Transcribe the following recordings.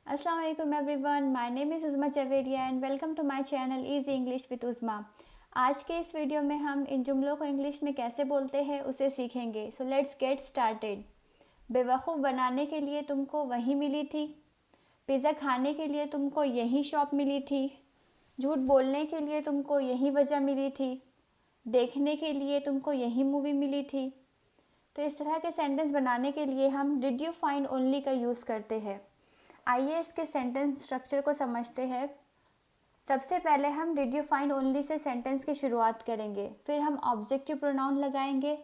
Assalamu alaikum everyone. My name is Uzma Javeria and welcome to my channel easy English with Uzma. आज के इस video में हम इन जुमलों को इंग्लिश में कैसे बोलते हैं उसे सीखेंगे। So let's get started. बेवकूफ़ बनाने के लिए तुमको वही मिली थी। पिज़्ज़ा खाने के लिए तुमको यही शॉप मिली थी। झूठ बोलने के लिए तुमको यही वजह मिली थी। देखने के लिए तुमको यही मूवी मिली थी। तो इस तरह के सेंटेंस बनाने के लिए हम डिड यू फाइंड ओनली का यूज़ करते हैं। आइए इसके सेंटेंस स्ट्रक्चर को समझते हैं। सबसे पहले हम did you find only say sentence की शुरुआत करेंगे, फिर हम ऑब्जेक्टिव प्रोनाउन लगाएंगे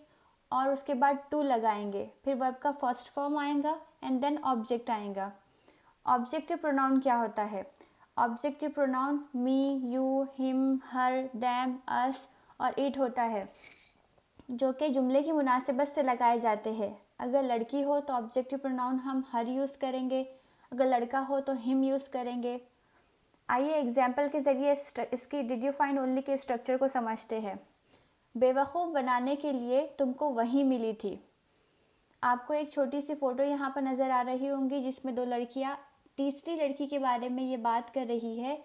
और उसके बाद टू लगाएंगे, फिर वर्ब का फर्स्ट फॉर्म आएगा एंड देन ऑब्जेक्ट आएगा। ऑब्जेक्टिव प्रोनाउन क्या होता है? Objective pronoun me, you, him, her, them, us और इट होता है, जो कि जुमले की मुनासिबत से लगाए जाते हैं। अगर लड़की हो तो ऑब्जेक्टिव प्रोनाउन हम हर यूज़ करेंगे, अगर लड़का हो तो हिम यूज़ करेंगे। आइए एग्जाम्पल के ज़रिए इसकी डिड यू फाइंड ओनली के स्ट्रक्चर को समझते हैं। बेवकूफ़ बनाने के लिए तुमको वही मिली थी। आपको एक छोटी सी फ़ोटो यहाँ पर नज़र आ रही होंगी जिसमें दो लड़कियाँ तीसरी लड़की के बारे में ये बात कर रही है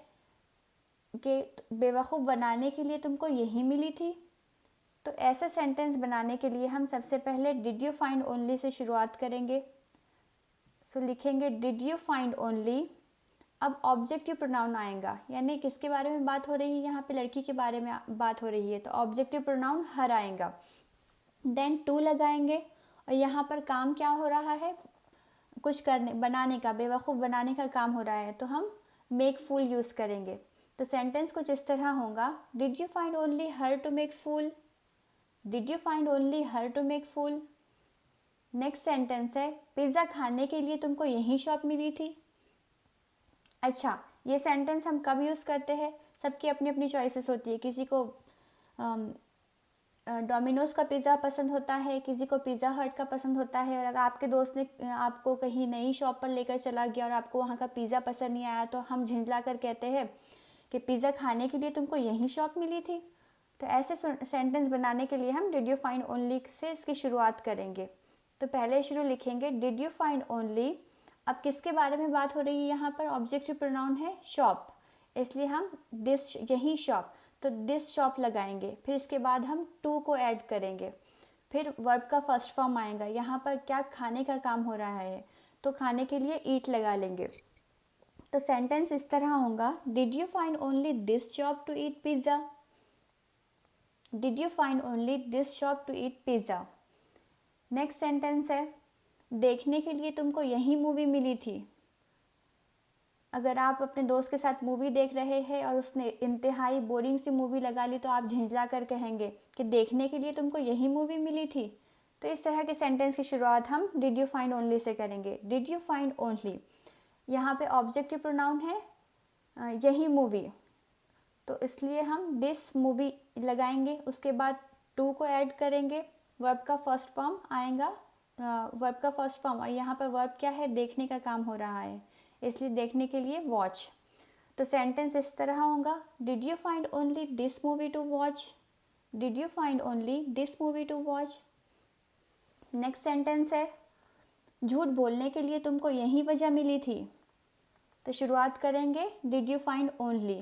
कि बेवकूफ़ बनाने के लिए तुमको यही मिली थी। तो ऐसा सेंटेंस बनाने के लिए हम सबसे पहले did you find only say शुरुआत करेंगे। सो लिखेंगे डिड यू फाइंड ओनली। अब ऑब्जेक्टिव प्रोनाउन आएगा, यानी किसके बारे में बात हो रही है? यहाँ पे लड़की के बारे में बात हो रही है, तो ऑब्जेक्टिव प्रोनाउन हर आएगा। देन टू लगाएंगे और यहाँ पर काम क्या हो रहा है? कुछ करने बनाने का, बेवकूफ़ बनाने का काम हो रहा है, तो हम मेक फूल यूज़ करेंगे। तो सेंटेंस कुछ इस तरह होगा, did you find only her to make fool. Did you find only her to make fool. Next sentence है, पिज़्ज़ा खाने के लिए तुमको यही शॉप मिली थी। अच्छा, ये सेंटेंस हम कब यूज़ करते हैं? सबकी अपनी अपनी चॉइसेस होती है। किसी को डोमिनोज़ का पिज़्ज़ा पसंद होता है, किसी को पिज़्ज़ा हट का पसंद होता है। और अगर आपके दोस्त ने आपको कहीं नई शॉप पर लेकर चला गया और आपको वहाँ का पिज़्ज़ा पसंद नहीं आया, तो हम झिंझला कर कहते हैं कि पिज़्ज़ा खाने के लिए तुमको यही शॉप मिली थी। तो ऐसे सेंटेंस बनाने के लिए हम did you find only say इसकी शुरुआत करेंगे। तो पहले शुरू लिखेंगे डिड यू फाइंड ओनली। अब किसके बारे में बात हो रही है? यहाँ पर ऑब्जेक्टिव प्रोनाउन है शॉप, इसलिए हम दिस, यही शॉप, तो दिस शॉप लगाएंगे। फिर इसके बाद हम टू को ऐड करेंगे, फिर वर्ब का फर्स्ट फॉर्म आएगा। यहाँ पर क्या खाने का काम हो रहा है, तो खाने के लिए ईट लगा लेंगे। तो सेंटेंस इस तरह होगा, did you find only this shop to eat pizza. Did you find only this shop to eat pizza. Next sentence है, देखने के लिए तुमको यही मूवी मिली थी। अगर आप अपने दोस्त के साथ मूवी देख रहे हैं और उसने इंतहाई बोरिंग सी मूवी लगा ली, तो आप झिंझला कर कहेंगे कि देखने के लिए तुमको यही मूवी मिली थी। तो इस तरह के सेंटेंस की शुरुआत हम did you find only say करेंगे। डिड यू फाइंड ओनली, यहाँ पे ऑब्जेक्टिव प्रोनाउन है यही मूवी, तो इसलिए हम दिस मूवी लगाएंगे। उसके बाद टू को ऐड करेंगे, वर्ब का फर्स्ट फॉर्म आएगा, वर्ब का फर्स्ट फॉर्म, और यहाँ पर वर्ब क्या है? देखने का काम हो रहा है, इसलिए देखने के लिए वॉच। तो सेंटेंस इस तरह होगा, did you find only this movie two watch. Did you find only this movie two watch. Next sentence है, झूठ बोलने के लिए तुमको यही वजह मिली थी। तो शुरुआत करेंगे डिड यू फाइंड ओनली।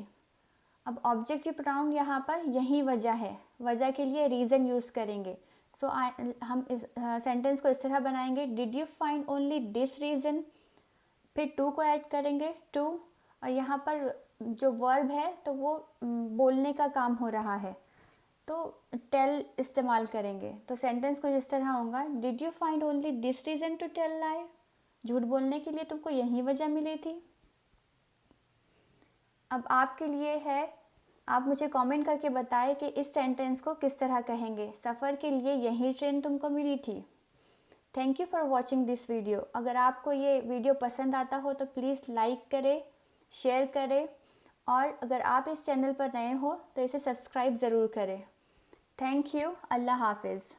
अब ऑब्जेक्टिव प्रोनाउन यहाँ पर यही वजह है, वजह के लिए रीज़न यूज़ करेंगे। सो हम इस सेंटेंस को इस तरह बनाएंगे, did you find only this reason. फिर टू को ऐड करेंगे, टू, और यहाँ पर जो वर्ब है तो वो बोलने का काम हो रहा है, तो टेल इस्तेमाल करेंगे। तो सेंटेंस को इस तरह होगा, did you find only this reason to tell lie. झूठ बोलने के लिए तुमको यही वजह मिली थी। अब आपके लिए है, आप मुझे कमेंट करके बताएं कि इस सेंटेंस को किस तरह कहेंगे। सफ़र के लिए यही ट्रेन तुमको मिली थी। Thank you for watching this video. अगर आपको ये वीडियो पसंद आता हो तो प्लीज़ लाइक करें, शेयर करें, और अगर आप इस चैनल पर नए हो तो इसे सब्सक्राइब ज़रूर करें। Thank you. अल्लाह हाफिज़।